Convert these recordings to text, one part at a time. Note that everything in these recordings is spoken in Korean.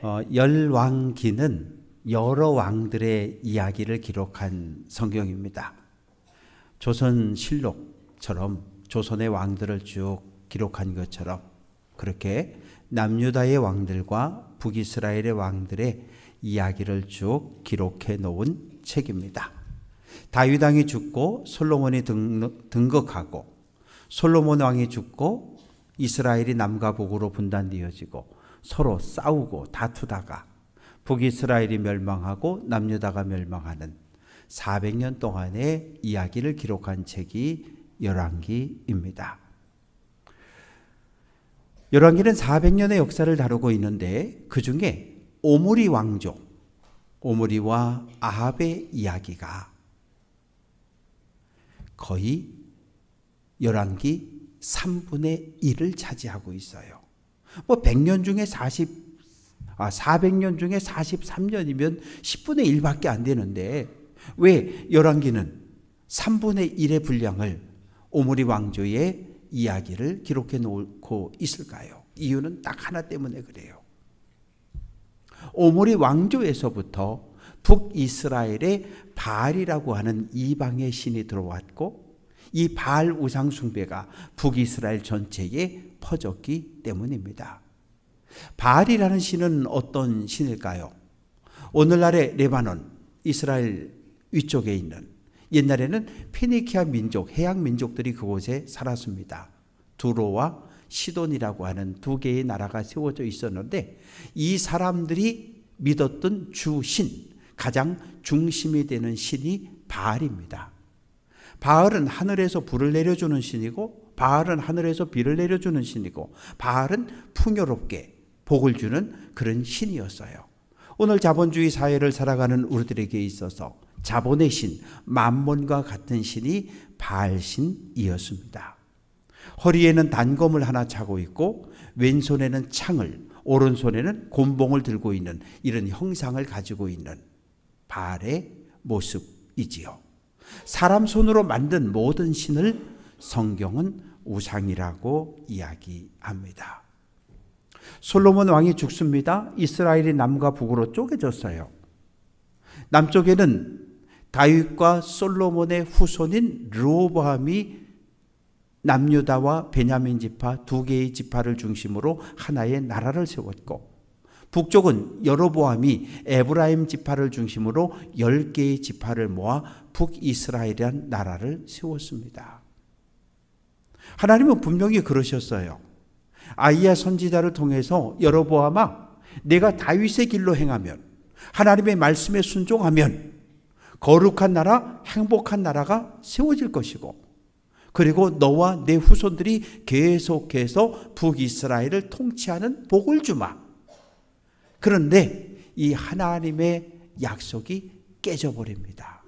열왕기는 여러 왕들의 이야기를 기록한 성경입니다. 조선실록처럼 조선의 왕들을 쭉 기록한 것처럼 그렇게 남유다의 왕들과 북이스라엘의 왕들의 이야기를 쭉 기록해 놓은 책입니다. 다윗 왕이 죽고 솔로몬이 등극하고 솔로몬 왕이 죽고 이스라엘이 남과 북으로 분단되어지고 서로 싸우고 다투다가 북이스라엘이 멸망하고 남유다가 멸망하는 400년 동안의 이야기를 기록한 책이 열왕기입니다. 열왕기는 400년의 역사를 다루고 있는데 그 중에 오므리 왕조, 오므리와 아합의 이야기가 거의 열왕기 3분의 1을 차지하고 있어요. 400년 중에 43년이면 10분의 1밖에 안 되는데 왜 열왕기는 3분의 1의 분량을 오므리 왕조의 이야기를 기록해 놓고 있을까요? 이유는 딱 하나 때문에 그래요. 오므리 왕조에서부터 북이스라엘에 바알이라고 하는 이방의 신이 들어왔고 이 바알 우상 숭배가 북이스라엘 전체에 퍼졌기 때문입니다. 바알이라는 신은 어떤 신일까요? 오늘날의 레바논, 이스라엘 위쪽에 있는 옛날에는 페니키아 민족, 해양 민족들이 그곳에 살았습니다. 두로와 시돈이라고 하는 두 개의 나라가 세워져 있었는데 이 사람들이 믿었던 주신, 가장 중심이 되는 신이 바알입니다. 바알은 하늘에서 불을 내려주는 신이고 바알은 하늘에서 비를 내려주는 신이고 바알은 풍요롭게 복을 주는 그런 신이었어요. 오늘 자본주의 사회를 살아가는 우리들에게 있어서 자본의 신, 만몬과 같은 신이 바알신이었습니다. 허리에는 단검을 하나 차고 있고 왼손에는 창을, 오른손에는 곤봉을 들고 있는 이런 형상을 가지고 있는 바알의 모습이지요. 사람 손으로 만든 모든 신을 성경은 우상이라고 이야기합니다. 솔로몬 왕이 죽습니다. 이스라엘이 남과 북으로 쪼개졌어요. 남쪽에는 다윗과 솔로몬의 후손인 르호보암이 남유다와 베냐민 지파 두 개의 지파를 중심으로 하나의 나라를 세웠고 북쪽은 여로보암이 에브라임 지파를 중심으로 10개의 지파를 모아 북이스라엘이란 나라를 세웠습니다. 하나님은 분명히 그러셨어요. 아이야 선지자를 통해서 여로보암아, 내가 다윗의 길로 행하면, 하나님의 말씀에 순종하면 거룩한 나라, 행복한 나라가 세워질 것이고 그리고 너와 내 후손들이 계속해서 북이스라엘을 통치하는 복을 주마. 그런데 이 하나님의 약속이 깨져버립니다.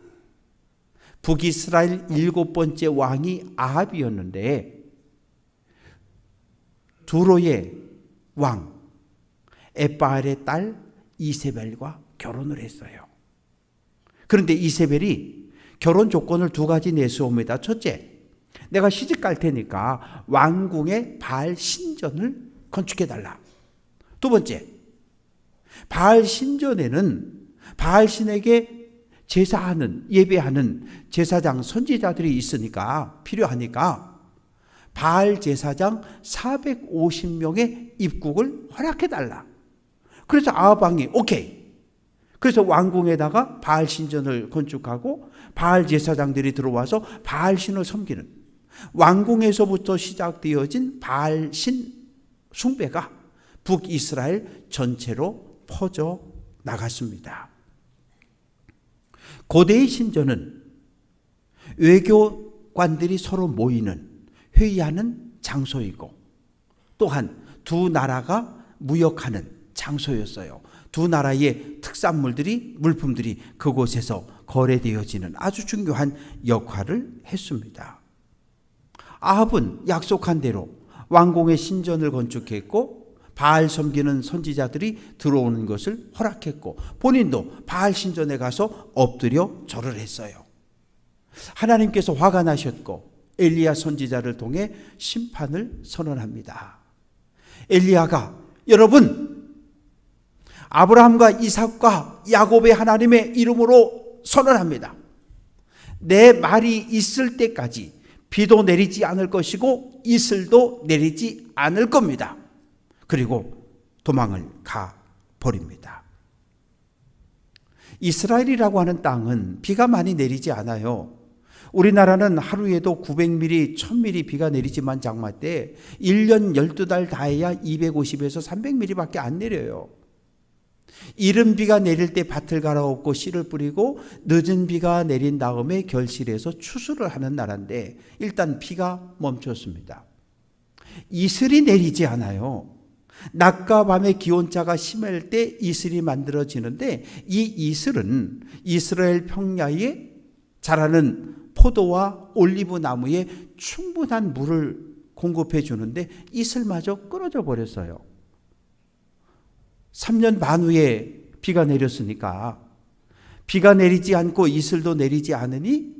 북이스라엘 7번째 왕이 아합이었는데 두로의 왕 엣바알의 딸 이세벨과 결혼을 했어요. 그런데 이세벨이 결혼 조건을 두 가지 내세웁니다. 첫째, 내가 시집 갈 테니까 왕궁에 바알 신전을 건축해달라. 두 번째, 바알 신전에는 바알 신에게 제사하는, 예배하는 제사장, 선지자들이 있으니까, 필요하니까 바알 제사장 450명의 입국을 허락해달라. 그래서 아합 왕이 오케이. 그래서 왕궁에다가 바알 신전을 건축하고 바알 제사장들이 들어와서 바알 신을 섬기는, 왕궁에서부터 시작되어진 바알 신 숭배가 북이스라엘 전체로 퍼져 나갔습니다. 고대의 신전은 외교관들이 서로 모이는, 회의하는 장소이고 또한 두 나라가 무역하는 장소였어요. 두 나라의 특산물들이, 물품들이 그곳에서 거래되어지는 아주 중요한 역할을 했습니다. 아합은 약속한 대로 왕궁의 신전을 건축했고 바알 섬기는 선지자들이 들어오는 것을 허락했고 본인도 바알 신전에 가서 엎드려 절을 했어요. 하나님께서 화가 나셨고 엘리야 선지자를 통해 심판을 선언합니다. 엘리야가 여러분, 아브라함과 이삭과 야곱의 하나님의 이름으로 선언합니다. 내 말이 있을 때까지 비도 내리지 않을 것이고 이슬도 내리지 않을 겁니다. 그리고 도망을 가 버립니다. 이스라엘이라고 하는 땅은 비가 많이 내리지 않아요. 우리나라는 하루에도 900mm, 1000mm 비가 내리지만 장마 때 1년 12달 다 해야 250에서 300mm 밖에 안 내려요. 이른 비가 내릴 때 밭을 갈아엎고 씨를 뿌리고 늦은 비가 내린 다음에 결실해서 추수를 하는 나라인데 일단 비가 멈췄습니다. 이슬이 내리지 않아요. 낮과 밤의 기온차가 심할 때 이슬이 만들어지는데 이 이슬은 이스라엘 평야에 자라는 포도와 올리브 나무에 충분한 물을 공급해 주는데 이슬마저 끊어져 버렸어요. 3년 반 후에 비가 내렸으니까 비가 내리지 않고 이슬도 내리지 않으니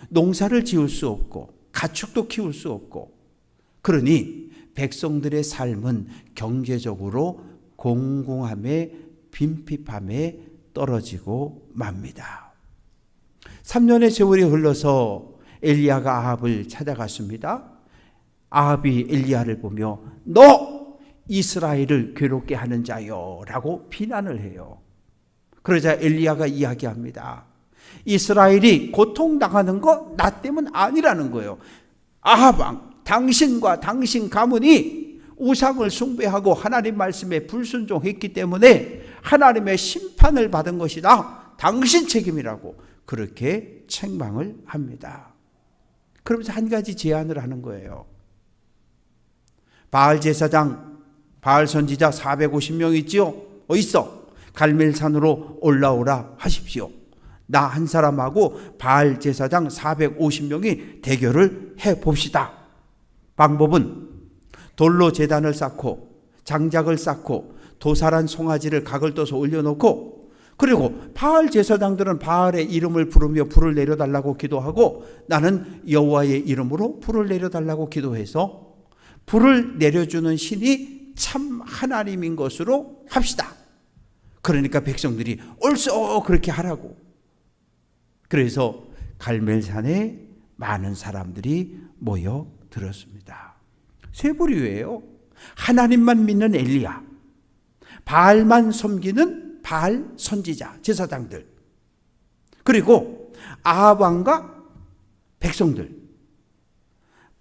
농사를 지을 수 없고 가축도 키울 수 없고 그러니 백성들의 삶은 경제적으로 공공함에 빈핍함에 떨어지고 맙니다. 3년의 세월이 흘러서 엘리야가 아합을 찾아갔습니다. 아합이 엘리야를 보며 너 이스라엘을 괴롭게 하는 자요 라고 비난을 해요. 그러자 엘리야가 이야기합니다. 이스라엘이 고통당하는 거 나 때문 아니라는 거예요. 아합 왕, 당신과 당신 가문이 우상을 숭배하고 하나님 말씀에 불순종했기 때문에 하나님의 심판을 받은 것이다. 당신 책임이라고 그렇게 책망을 합니다. 그러면서 한 가지 제안을 하는 거예요. 바알 제사장, 바알 선지자 450명 있지요? 있어. 갈멜산으로 올라오라 하십시오. 나 한 사람하고 바알 제사장 450명이 대결을 해봅시다. 방법은 돌로 제단을 쌓고 장작을 쌓고 도살한 송아지를 각을 떠서 올려놓고 그리고 바알 제사장들은 바알의 이름을 부르며 불을 내려달라고 기도하고 나는 여호와의 이름으로 불을 내려달라고 기도해서 불을 내려주는 신이 참 하나님인 것으로 합시다. 그러니까 백성들이 옳소 그렇게 하라고. 그래서 갈멜산에 많은 사람들이 모여들었습니다. 세 부류예요. 하나님만 믿는 엘리야, 바알만 섬기는 바알 선지자, 제사장들, 그리고 아합 왕과 백성들.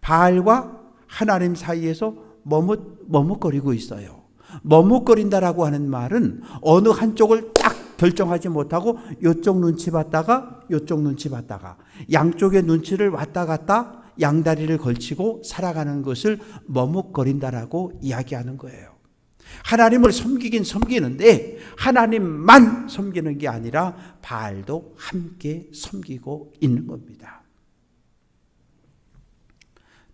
바알과 하나님 사이에서 머뭇거리고 있어요. 머뭇거린다라고 하는 말은 어느 한쪽을 딱 결정하지 못하고 이쪽 눈치 봤다가 이쪽 눈치 봤다가 양쪽의 눈치를 왔다 갔다 양다리를 걸치고 살아가는 것을 머뭇거린다라고 이야기하는 거예요. 하나님을 섬기긴 섬기는데 하나님만 섬기는 게 아니라 바알도 함께 섬기고 있는 겁니다.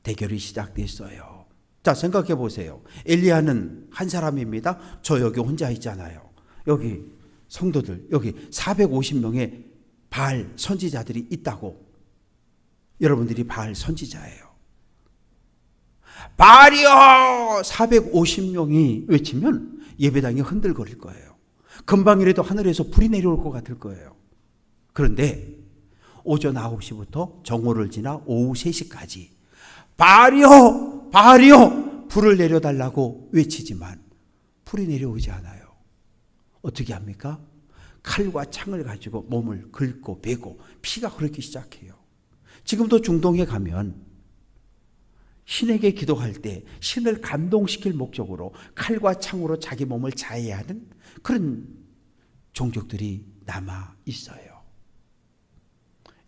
대결이 시작됐어요. 자, 생각해 보세요. 엘리야는 한 사람입니다. 저 여기 혼자 있잖아요. 여기 성도들, 여기 450명의 바알 선지자들이 있다고. 여러분들이 바알 선지자예요. 바알이여! 450명이 외치면 예배당이 흔들거릴 거예요. 금방이라도 하늘에서 불이 내려올 것 같을 거예요. 그런데 오전 9시부터 정오를 지나 오후 3시까지 바알이여! 바알이여! 불을 내려달라고 외치지만 불이 내려오지 않아요. 어떻게 합니까? 칼과 창을 가지고 몸을 긁고 베고 피가 흐르기 시작해요. 지금도 중동에 가면 신에게 기도할 때 신을 감동시킬 목적으로 칼과 창으로 자기 몸을 자해하는 그런 종족들이 남아 있어요.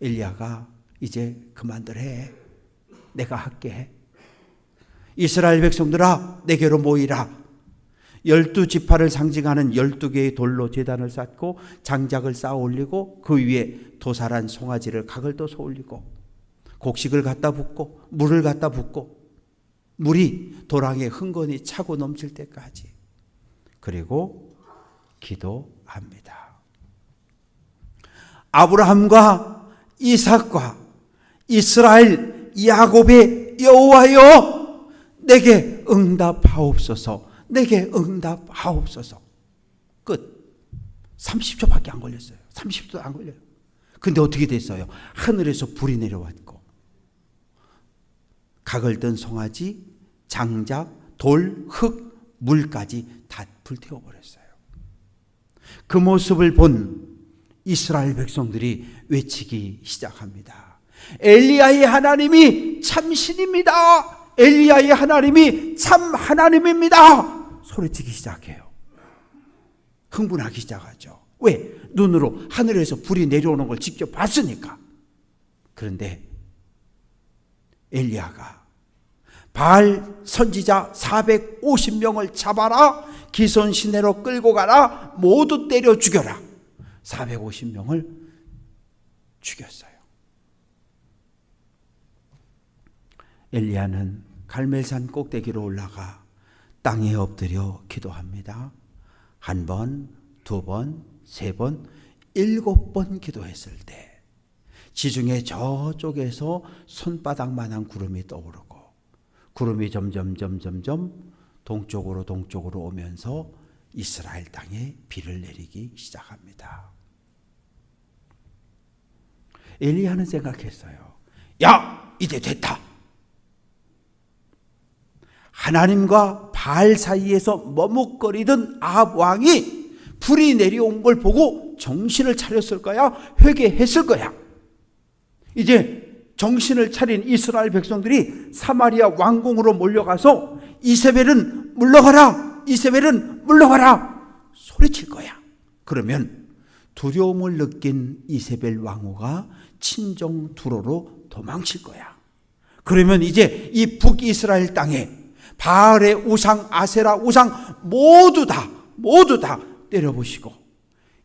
엘리야가 이제 그만들 해. 내가 할게. 이스라엘 백성들아 내게로 모이라. 12지파를 상징하는 12개의 돌로 제단을 쌓고 장작을 쌓아 올리고 그 위에 도살한 송아지를 각을 떠서 올리고 곡식을 갖다 붓고 물을 갖다 붓고 물이 도랑에 흥건히 차고 넘칠 때까지. 그리고 기도합니다. 아브라함과 이삭과 이스라엘 야곱의 여호와여 내게 응답하옵소서. 내게 응답하옵소서. 끝. 30초밖에 안 걸렸어요. 30초도 안 걸려요. 근데 어떻게 됐어요? 하늘에서 불이 내려왔고 각을 든 송아지, 장작, 돌, 흙, 물까지 다 불태워버렸어요. 그 모습을 본 이스라엘 백성들이 외치기 시작합니다. 엘리야의 하나님이 참 신입니다. 엘리야의 하나님이 참 하나님입니다. 소리치기 시작해요. 흥분하기 시작하죠. 왜? 눈으로 하늘에서 불이 내려오는 걸 직접 봤으니까. 그런데 엘리야가 바알 선지자 450명을 잡아라, 기손 시내로 끌고 가라, 모두 때려 죽여라. 450명을 죽였어요. 엘리야는 갈멜산 꼭대기로 올라가 땅에 엎드려 기도합니다. 1번, 2번, 3번, 7번 기도했을 때 지중해 저쪽에서 손바닥만한 구름이 떠오르고 구름이 점점 동쪽으로 오면서 이스라엘 땅에 비를 내리기 시작합니다. 엘리야는 생각했어요. 야, 이제 됐다. 하나님과 바알 사이에서 머뭇거리던 아합 왕이 불이 내려온 걸 보고 정신을 차렸을 거야, 회개했을 거야. 이제 정신을 차린 이스라엘 백성들이 사마리아 왕궁으로 몰려가서 이세벨은 물러가라, 이세벨은 물러가라 소리칠 거야. 그러면 두려움을 느낀 이세벨 왕후가 친정 두로로 도망칠 거야. 그러면 이제 이 북이스라엘 땅에 바알의 우상, 아세라 우상 모두 다 때려부시고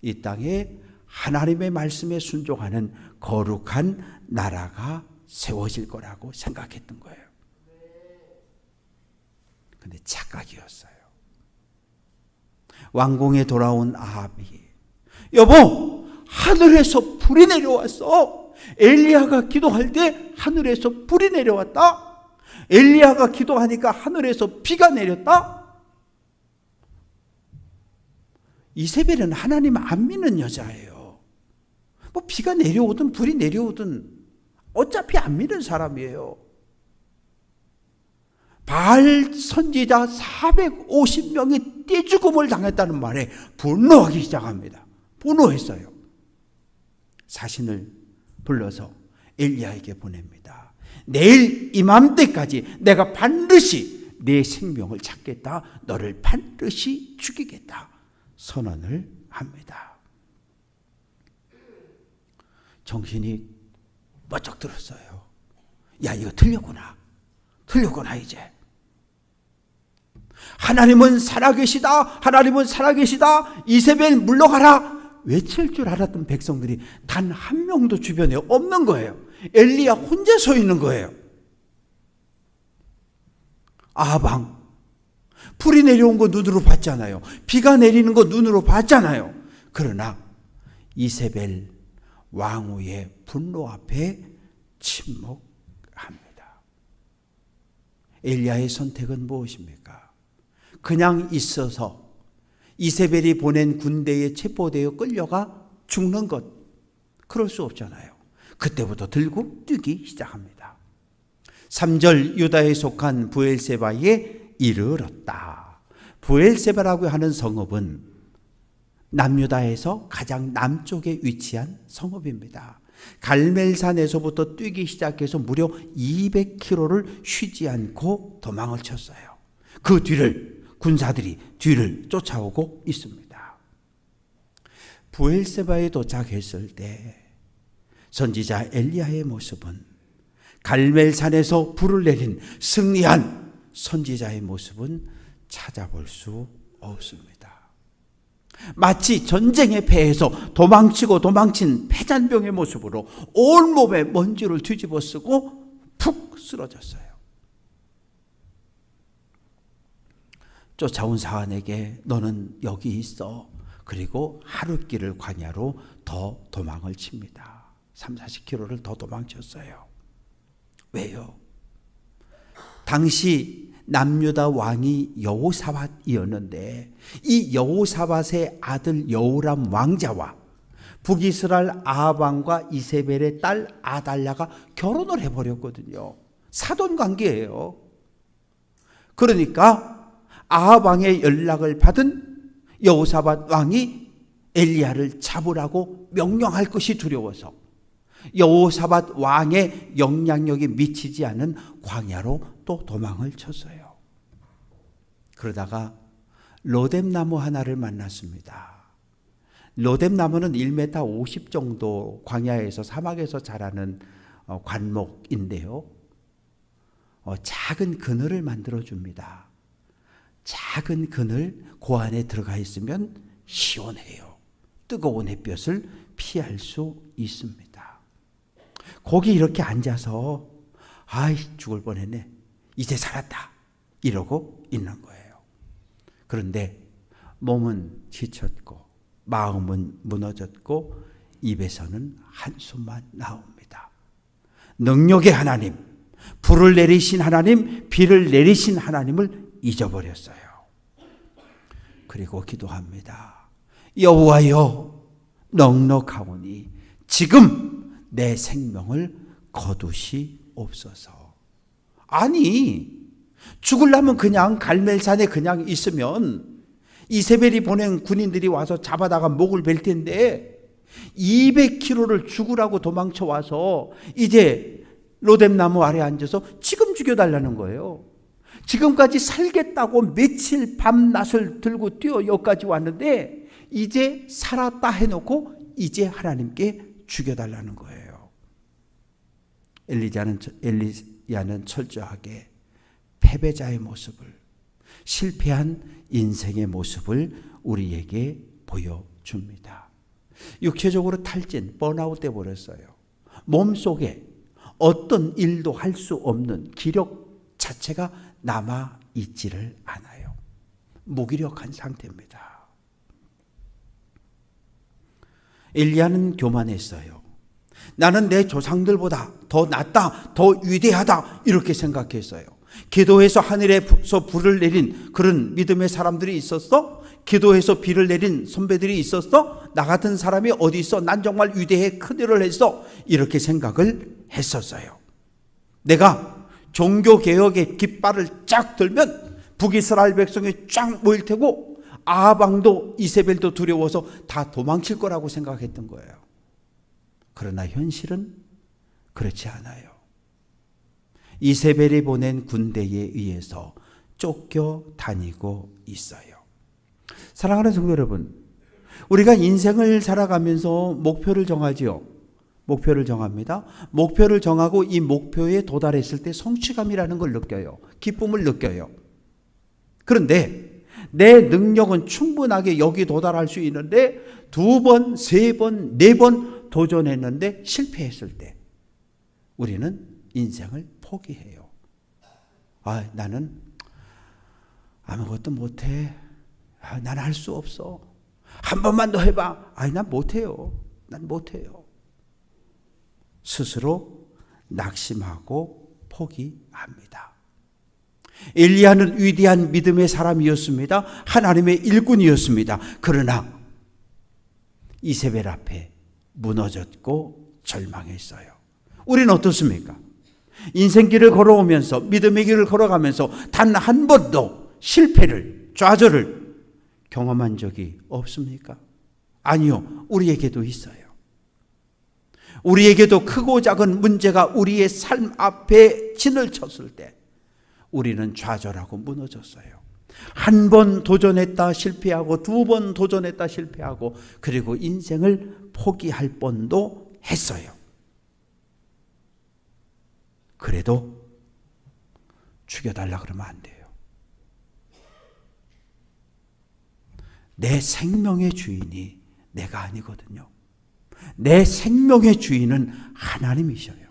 이 땅에 하나님의 말씀에 순종하는 거룩한 나라가 세워질 거라고 생각했던 거예요. 근데 착각이었어요. 왕궁에 돌아온 아합이, 여보, 하늘에서 불이 내려왔어. 엘리야가 기도할 때 하늘에서 불이 내려왔다. 엘리야가 기도하니까 하늘에서 비가 내렸다. 이세벨은 하나님 안 믿는 여자예요. 뭐 비가 내려오든 불이 내려오든 어차피 안 믿는 사람이에요. 바알 선지자 450명이 떼죽음을 당했다는 말에 분노하기 시작합니다. 분노했어요. 사신을 불러서 엘리야에게 보냅니다. 내일 이맘때까지 내가 반드시 내 생명을 찾겠다. 너를 반드시 죽이겠다. 선언을 합니다. 정신이 번쩍 들었어요. 야, 이거 틀렸구나. 이제. 하나님은 살아계시다. 하나님은 살아계시다. 이세벨 물러가라. 외칠 줄 알았던 백성들이 단 한 명도 주변에 없는 거예요. 엘리야 혼자 서 있는 거예요. 아방, 불이 내려온 거 눈으로 봤잖아요. 비가 내리는 거 눈으로 봤잖아요. 그러나 이세벨 왕후의 분노 앞에 침묵합니다. 엘리야의 선택은 무엇입니까? 그냥 있어서 이세벨이 보낸 군대에 체포되어 끌려가 죽는 것, 그럴 수 없잖아요. 그때부터 들고 뛰기 시작합니다. 3절, 유다에 속한 브엘세바에 이르렀다. 브엘세바라고 하는 성읍은 남유다에서 가장 남쪽에 위치한 성읍입니다. 갈멜산에서부터 뛰기 시작해서 무려 200km를 쉬지 않고 도망을 쳤어요. 그 뒤를 군사들이 뒤를 쫓아오고 있습니다. 브엘세바에 도착했을 때 선지자 엘리야의 모습은 갈멜산에서 불을 내린 승리한 선지자의 모습은 찾아볼 수 없습니다. 마치 전쟁의 패에서 도망친 패잔병의 모습으로 온몸에 먼지를 뒤집어 쓰고 푹 쓰러졌어요. 쫓아온 사환에게 너는 여기 있어. 그리고 하룻길을 광야로 더 도망을 칩니다. 30-40km를 더 도망쳤어요. 왜요? 당시 남유다 왕이 여호사밧이었는데 이 여호사밧의 아들 여호람 왕자와 북이스라엘 아합 왕과 이세벨의 딸 아달랴가 결혼을 해버렸거든요. 사돈 관계예요. 그러니까 아합 왕의 연락을 받은 여호사밧 왕이 엘리야를 잡으라고 명령할 것이 두려워서 여호사밧 왕의 영향력이 미치지 않은 광야로 또 도망을 쳤어요. 그러다가 로뎀나무 하나를 만났습니다. 로뎀나무는 1m 50 정도 광야에서 사막에서 자라는 관목인데요. 작은 그늘을 만들어줍니다. 작은 그늘, 그 안에 들어가 있으면 시원해요. 뜨거운 햇볕을 피할 수 있습니다. 거기 이렇게 앉아서 아이 죽을 뻔했네, 이제 살았다 이러고 있는 거예요. 그런데 몸은 지쳤고 마음은 무너졌고 입에서는 한숨만 나옵니다. 능력의 하나님, 불을 내리신 하나님, 비를 내리신 하나님을 잊어버렸어요. 그리고 기도합니다. 여호와여, 넉넉하오니 지금 내 생명을 거두시옵소서. 아니, 죽으려면 그냥 갈멜산에 그냥 있으면 이세벨이 보낸 군인들이 와서 잡아다가 목을 벨 텐데 200km를 죽으라고 도망쳐 와서 이제 로뎀나무 아래 앉아서 지금 죽여달라는 거예요. 지금까지 살겠다고 며칠 밤낮을 들고 뛰어 여기까지 왔는데 이제 살았다 해놓고 이제 하나님께 죽여달라는 거예요. 엘리야는 철저하게 패배자의 모습을, 실패한 인생의 모습을 우리에게 보여줍니다. 육체적으로 탈진, 번아웃 돼버렸어요. 몸속에 어떤 일도 할 수 없는 기력 자체가 남아있지를 않아요. 무기력한 상태입니다. 엘리야는 교만했어요. 나는 내 조상들보다 더 낫다, 더 위대하다 이렇게 생각했어요. 기도해서 하늘에서 불을 내린 그런 믿음의 사람들이 있었어? 기도해서 비를 내린 선배들이 있었어? 나 같은 사람이 어디 있어? 난 정말 위대해, 큰 일을 했어. 이렇게 생각을 했었어요. 내가 종교개혁의 깃발을 쫙 들면 북이스라엘 백성이 쫙 모일 테고 아합 왕도 이세벨도 두려워서 다 도망칠 거라고 생각했던 거예요. 그러나 현실은 그렇지 않아요. 이세벨이 보낸 군대에 의해서 쫓겨다니고 있어요. 사랑하는 성도 여러분, 우리가 인생을 살아가면서 목표를 정하지요. 목표를 정합니다. 목표를 정하고 이 목표에 도달했을 때 성취감이라는 걸 느껴요. 기쁨을 느껴요. 그런데 내 능력은 충분하게 여기 도달할 수 있는데 2번, 3번, 4번 도전했는데 실패했을 때 우리는 인생을 포기해요. 아, 나는 아무것도 못해. 아, 난 할 수 없어. 한 번만 더 해봐. 아니, 난 못해요. 난 못해요. 스스로 낙심하고 포기합니다. 엘리야는 위대한 믿음의 사람이었습니다. 하나님의 일꾼이었습니다. 그러나 이세벨 앞에 무너졌고 절망했어요. 우리는 어떻습니까? 인생길을 걸어오면서 믿음의 길을 걸어가면서 단 한 번도 실패를, 좌절을 경험한 적이 없습니까? 아니요. 우리에게도 있어요. 우리에게도 크고 작은 문제가 우리의 삶 앞에 진을 쳤을 때 우리는 좌절하고 무너졌어요. 한 번 도전했다 실패하고 2번 도전했다 실패하고 그리고 인생을 포기할 뻔도 했어요. 그래도 죽여달라 그러면 안 돼요. 내 생명의 주인이 내가 아니거든요. 내 생명의 주인은 하나님이셔요.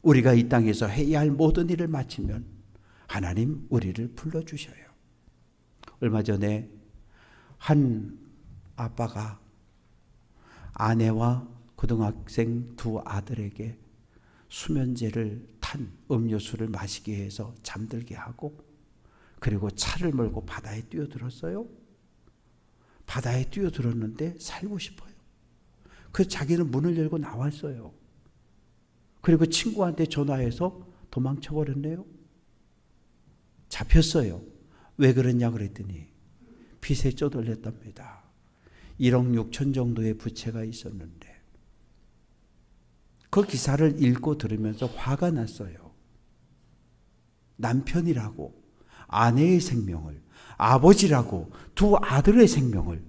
우리가 이 땅에서 해야 할 모든 일을 마치면 하나님 우리를 불러주셔요. 얼마 전에 한 아빠가 아내와 고등학생 2 아들에게 수면제를 다 탄 음료수를 마시게 해서 잠들게 하고, 그리고 차를 몰고 바다에 뛰어들었어요. 바다에 뛰어들었는데 살고 싶어요. 그래서 자기는 문을 열고 나왔어요. 그리고 친구한테 전화해서 도망쳐 버렸네요. 잡혔어요. 왜 그랬냐 그랬더니 빚에 쪼들렸답니다. 1억 6천 정도의 부채가 있었는데 그 기사를 읽고 들으면서 화가 났어요. 남편이라고, 아내의 생명을, 아버지라고, 두 아들의 생명을,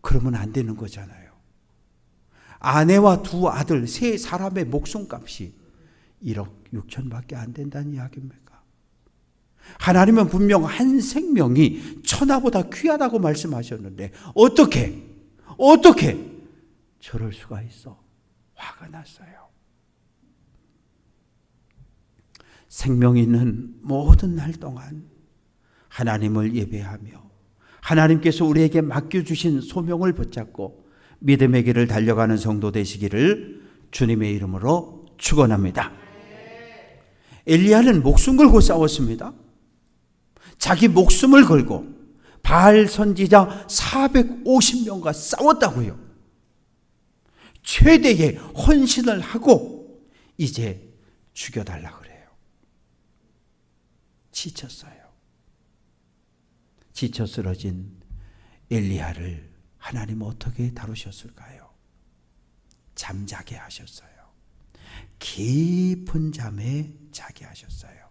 그러면 안 되는 거잖아요. 아내와 두 아들, 세 사람의 목숨값이 1억 6천밖에 안 된다는 이야기입니까? 하나님은 분명 한 생명이 천하보다 귀하다고 말씀하셨는데 어떻게 저럴 수가 있어? 화가 났어요. 생명 있는 모든 날 동안 하나님을 예배하며 하나님께서 우리에게 맡겨주신 소명을 붙잡고 믿음의 길을 달려가는 성도 되시기를 주님의 이름으로 축원합니다. 엘리야는 목숨 걸고 싸웠습니다. 자기 목숨을 걸고 바알 선지자 450명과 싸웠다고요. 최대의 헌신을 하고 이제 죽여달라 그래요. 지쳤어요. 지쳐 쓰러진 엘리야를 하나님 어떻게 다루셨을까요? 잠자게 하셨어요. 깊은 잠에 자게 하셨어요.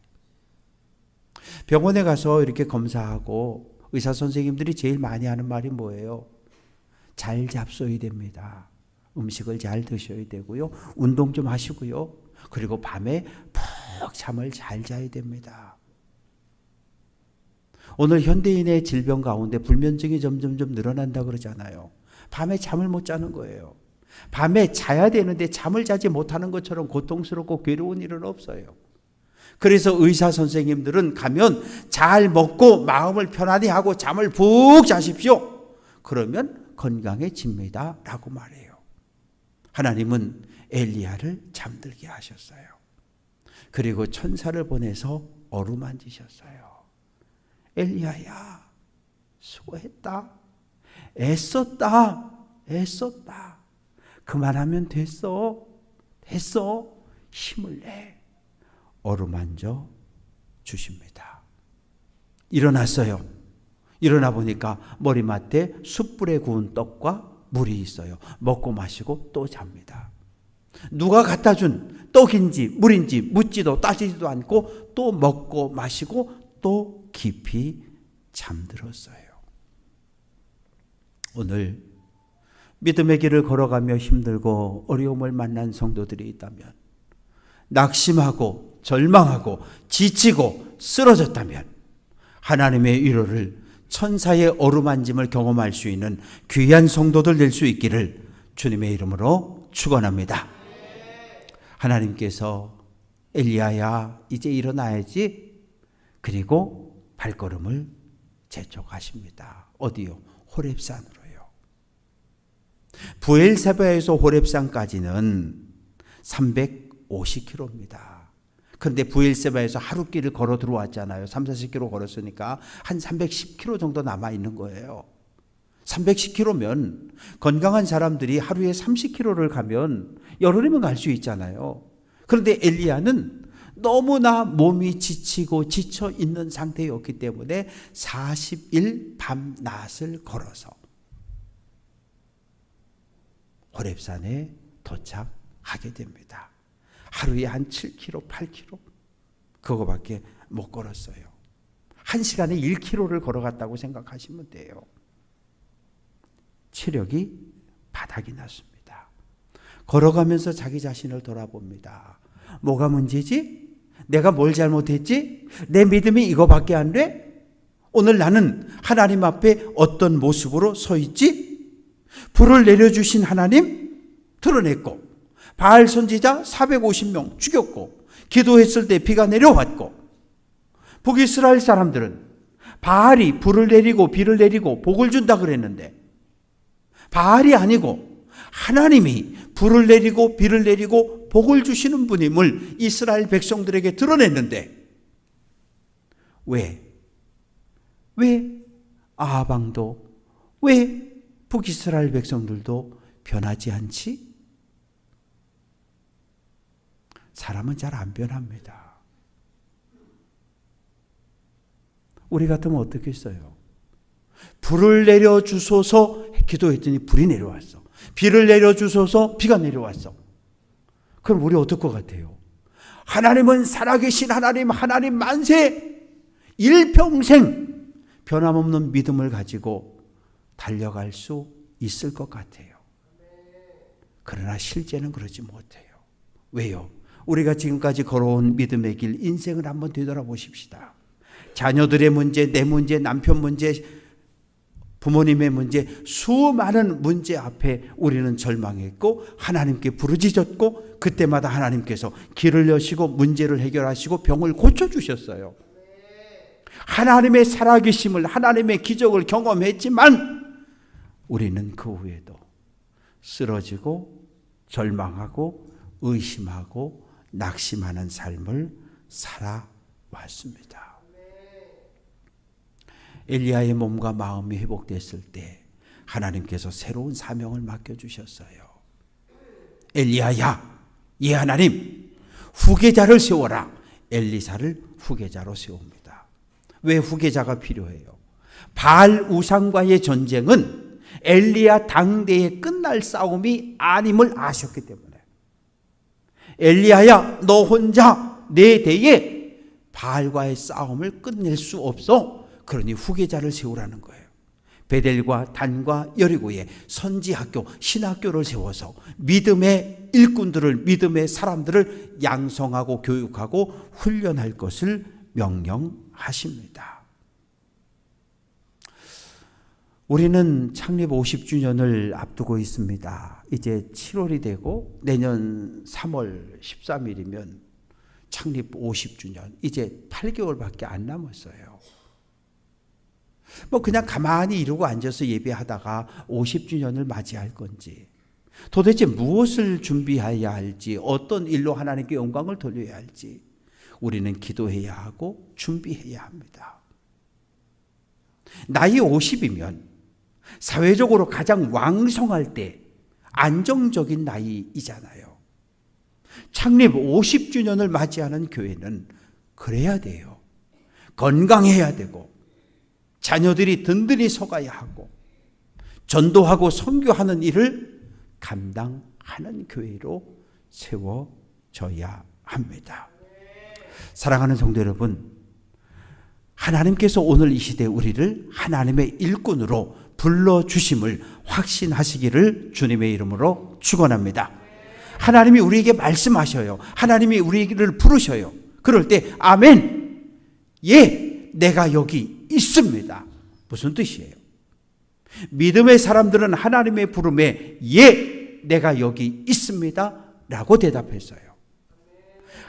병원에 가서 이렇게 검사하고 의사 선생님들이 제일 많이 하는 말이 뭐예요? 잘 잡숴야 됩니다. 음식을 잘 드셔야 되고요. 운동 좀 하시고요. 그리고 밤에 푹 잠을 잘 자야 됩니다. 오늘 현대인의 질병 가운데 불면증이 점점 늘어난다 그러잖아요. 밤에 잠을 못 자는 거예요. 밤에 자야 되는데 잠을 자지 못하는 것처럼 고통스럽고 괴로운 일은 없어요. 그래서 의사 선생님들은 가면 잘 먹고 마음을 편안히 하고 잠을 푹 자십시오. 그러면 건강해집니다 라고 말해요. 하나님은 엘리야를 잠들게 하셨어요. 그리고 천사를 보내서 어루만지셨어요. 엘리야야, 수고했다. 애썼다. 그만하면 됐어. 힘을 내. 어루만져 주십니다. 일어났어요. 일어나 보니까 머리맡에 숯불에 구운 떡과 물이 있어요. 먹고 마시고 또 잡니다. 누가 갖다 준 떡인지 물인지 묻지도 따지지도 않고 또 먹고 마시고 또 깊이 잠들었어요. 오늘 믿음의 길을 걸어가며 힘들고 어려움을 만난 성도들이 있다면, 낙심하고 절망하고 지치고 쓰러졌다면 하나님의 위로를, 천사의 어루만짐을 경험할 수 있는 귀한 성도들 될 수 있기를 주님의 이름으로 축원합니다. 하나님께서 엘리야야 이제 일어나야지. 그리고 발걸음을 재촉하십니다. 어디요? 호렙산으로요. 브엘세바에서 호렙산까지는 350km입니다. 그런데 브엘세바에서 하루길을 걸어 들어왔잖아요. 30-40km 걸었으니까 한 310km 정도 남아있는 거예요. 310km면 건강한 사람들이 하루에 30km를 가면 열흘이면 갈 수 있잖아요. 그런데 엘리야는 너무나 몸이 지치고 지쳐 있는 상태였기 때문에 40일 밤낮을 걸어서 호렙산에 도착하게 됩니다. 하루에 한 7km, 8km 그거밖에 못 걸었어요. 1시간에 1km를 걸어갔다고 생각하시면 돼요. 체력이 바닥이 났습니다. 걸어가면서 자기 자신을 돌아봅니다. 뭐가 문제지? 내가 뭘 잘못했지? 내 믿음이 이거밖에 안 돼? 오늘 나는 하나님 앞에 어떤 모습으로 서 있지? 불을 내려주신 하나님 드러냈고, 바알 선지자 450명 죽였고, 기도했을 때 비가 내려왔고, 북이스라엘 사람들은 바알이 불을 내리고 비를 내리고 복을 준다 그랬는데 바알이 아니고 하나님이 불을 내리고 비를 내리고 복을 주시는 분임을 이스라엘 백성들에게 드러냈는데 왜 아합 왕도 왜 북이스라엘 백성들도 변하지 않지? 사람은 잘 안 변합니다. 우리 같으면 어떻겠어요? 불을 내려주소서 기도했더니 불이 내려왔어. 비를 내려주소서 비가 내려왔어. 그럼 우리 어떨 것 같아요? 하나님은 살아계신 하나님, 하나님 만세! 일평생 변함없는 믿음을 가지고 달려갈 수 있을 것 같아요. 그러나 실제는 그러지 못해요. 왜요? 우리가 지금까지 걸어온 믿음의 길, 인생을 한번 되돌아보십시다. 자녀들의 문제, 내 문제, 남편 문제, 부모님의 문제, 수많은 문제 앞에 우리는 절망했고 하나님께 부르짖었고 그때마다 하나님께서 길을 여시고 문제를 해결하시고 병을 고쳐주셨어요. 하나님의 살아계심을, 하나님의 기적을 경험했지만 우리는 그 후에도 쓰러지고 절망하고 의심하고 낙심하는 삶을 살아왔습니다. 엘리야의 몸과 마음이 회복됐을 때 하나님께서 새로운 사명을 맡겨주셨어요. 엘리야야, 예 하나님, 후계자를 세워라. 엘리사를 후계자로 세웁니다. 왜 후계자가 필요해요? 바알 우상과의 전쟁은 엘리야 당대에 끝날 싸움이 아님을 아셨기 때문에 엘리야야, 너 혼자 내 대에 바알과의 싸움을 끝낼 수 없어. 그러니 후계자를 세우라는 거예요. 베델과 단과 여리고에 선지학교, 신학교를 세워서 믿음의 일꾼들을, 믿음의 사람들을 양성하고 교육하고 훈련할 것을 명령하십니다. 우리는 창립 50주년을 앞두고 있습니다. 이제 7월이 되고 내년 3월 13일이면 창립 50주년, 이제 8개월밖에 안 남았어요. 그냥 가만히 이러고 앉아서 예배하다가 50주년을 맞이할 건지, 도대체 무엇을 준비해야 할지, 어떤 일로 하나님께 영광을 돌려야 할지 우리는 기도해야 하고 준비해야 합니다. 나이 50이면 사회적으로 가장 왕성할 때 안정적인 나이이잖아요. 창립 50주년을 맞이하는 교회는 그래야 돼요. 건강해야 되고 자녀들이 든든히 서가야 하고 전도하고 선교하는 일을 감당하는 교회로 세워져야 합니다. 사랑하는 성도 여러분, 하나님께서 오늘 이 시대 우리를 하나님의 일꾼으로 불러주심을 확신하시기를 주님의 이름으로 축원합니다. 하나님이 우리에게 말씀하셔요. 하나님이 우리를 부르셔요. 그럴 때 아멘, 예, 내가 여기 있습니다. 무슨 뜻이에요? 믿음의 사람들은 하나님의 부름에 예, 내가 여기 있습니다 라고 대답했어요.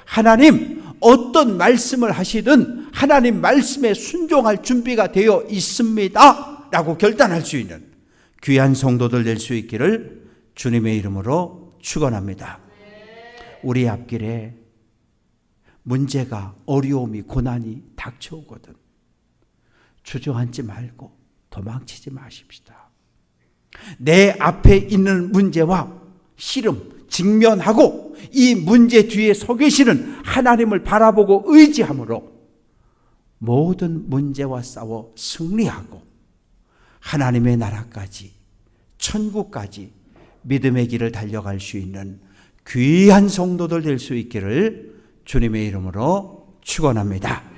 하나님 어떤 말씀을 하시든 하나님 말씀에 순종할 준비가 되어 있습니다 라고 결단할 수 있는 귀한 성도들 될 수 있기를 주님의 이름으로 축원합니다. 우리 앞길에 문제가, 어려움이, 고난이 닥쳐오거든 주저앉지 말고 도망치지 마십시다. 내 앞에 있는 문제와 씨름 직면하고 이 문제 뒤에 서 계시는 하나님을 바라보고 의지함으로 모든 문제와 싸워 승리하고 하나님의 나라까지, 천국까지 믿음의 길을 달려갈 수 있는 귀한 성도들 될 수 있기를 주님의 이름으로 축원합니다.